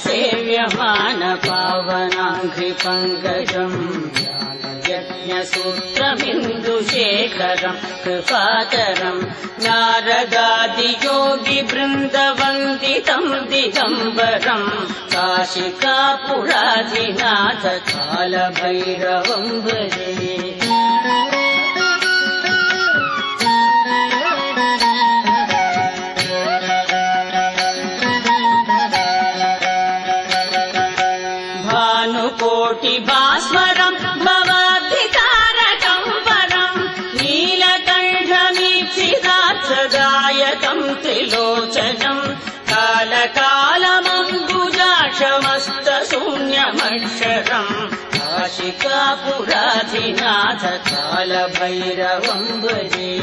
सेव्यमान पावनाङ्घ्रि पङ्कजम् यज्ञसूत्रमिन्दुशेखरम् कृपाकरम् नारदादियोगिवृन्दवन्दितम् दिगम्बरम् काशिकापुराधिनाथ कालभैरवम् भजे भानुकोटिभास्वरम् भवाब्धितारकम् परम् नीलकण्ठमीप्सितार्थदायकम् त्रिलोचनम् कालकालमम्बुजाक्षमस्तशून्यमक्षरम् काशिकापुराधिनाथ कालभैरवम् भजे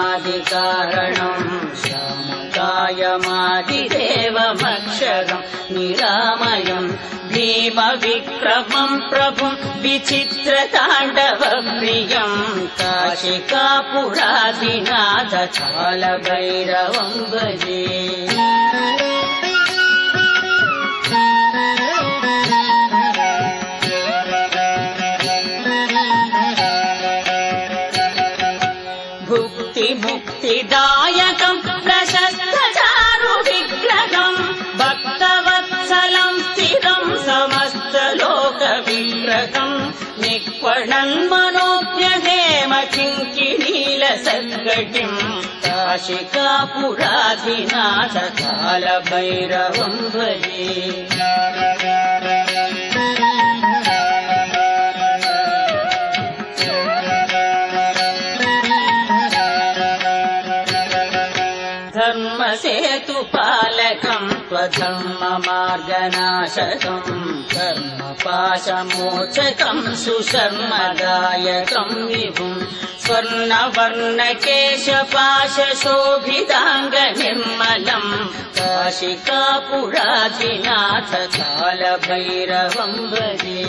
शूलटङ्कपाशदण्डपाणिमादिकारणम् श्यामकायमादिदेवमक्षरम् निरामयम् भीमविक्रमम् प्रभुम् विचित्रताण्डवप्रियम् काशिकापुराधिनाथ कालभैरवम् भजे मुक्तिदायकम् प्रशस्तचारुविग्रहम् भक्तवत्सलम् स्थिरम् समस्तलोकविग्रहम् निक्वणन्मनोज्ञहेम किङ्किणीलसद्गतिम् काशिकापुराधिनाथ कालभैरवम् भजे धर्मसेतुपालकम् त्वधर्ममार्गनाशकम् कर्मपाशमोचकम् सुशर्मदायकम् विभुम् स्वर्णवर्णकेशपाशशोभिताङ्गनिर्मलम् काशिकापुराधिनाथ कालभैरवम् भजे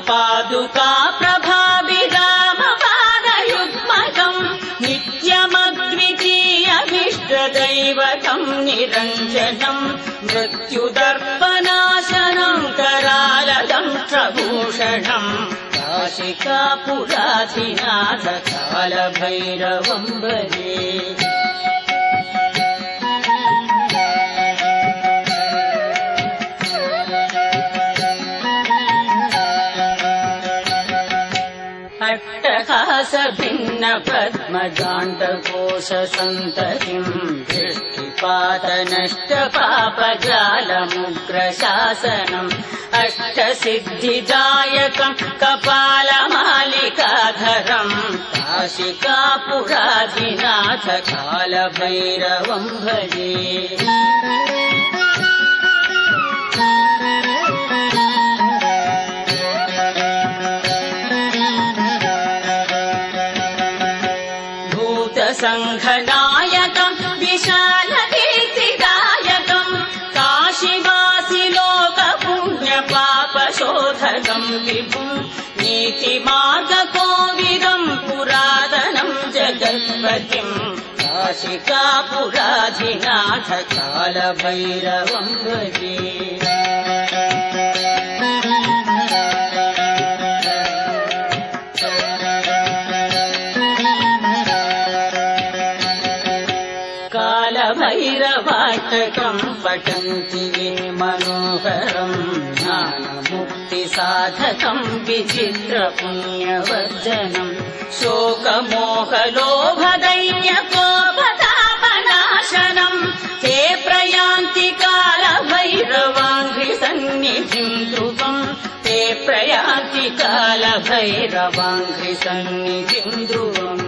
पादुका प्रभाभिरामपादयुग्मकम् नित्यमद्वितीयमिष्टदैवतम् निरञ्जनम् मृत्युदर्पनाशनम् करालदंष्ट्रभूषणम् काशिकापुराधिनाथ कालभैरवम् भजे अट्टहासभिन्नपद्मजाण्डकोशसन्ततिम् दृष्टिपातनष्टपापजालमुग्रशासनम् अष्टसिद्धिदायकम् कपालमालिकाधरम् काशिकापुराधिनाथ कालभैरवम् भजे संघनायकम् विशालकीर्तिदायकम् काशीवासिलोकपुण्यपापशोधकम् विभुम् नीतिमार्गकोविदम् पुरातनम् जगत्पतिम् काशिकापुराधिनाथ कालभैरवम् भजे कालभैरवाष्टकम् पठन्ति विमनोहरम् ज्ञानमुक्तिसाधकम् विचित्रपुण्यवर्जनम् शोकमोहलोभदैन्यकोपतापनाशनम् ते प्रयान्ति कालभैरवाङ्घ्रिसन्निधिम् ध्रुवम् ते प्रयान्ति कालभैरवाङ्घ्रिसन्निधिम् ध्रुवम्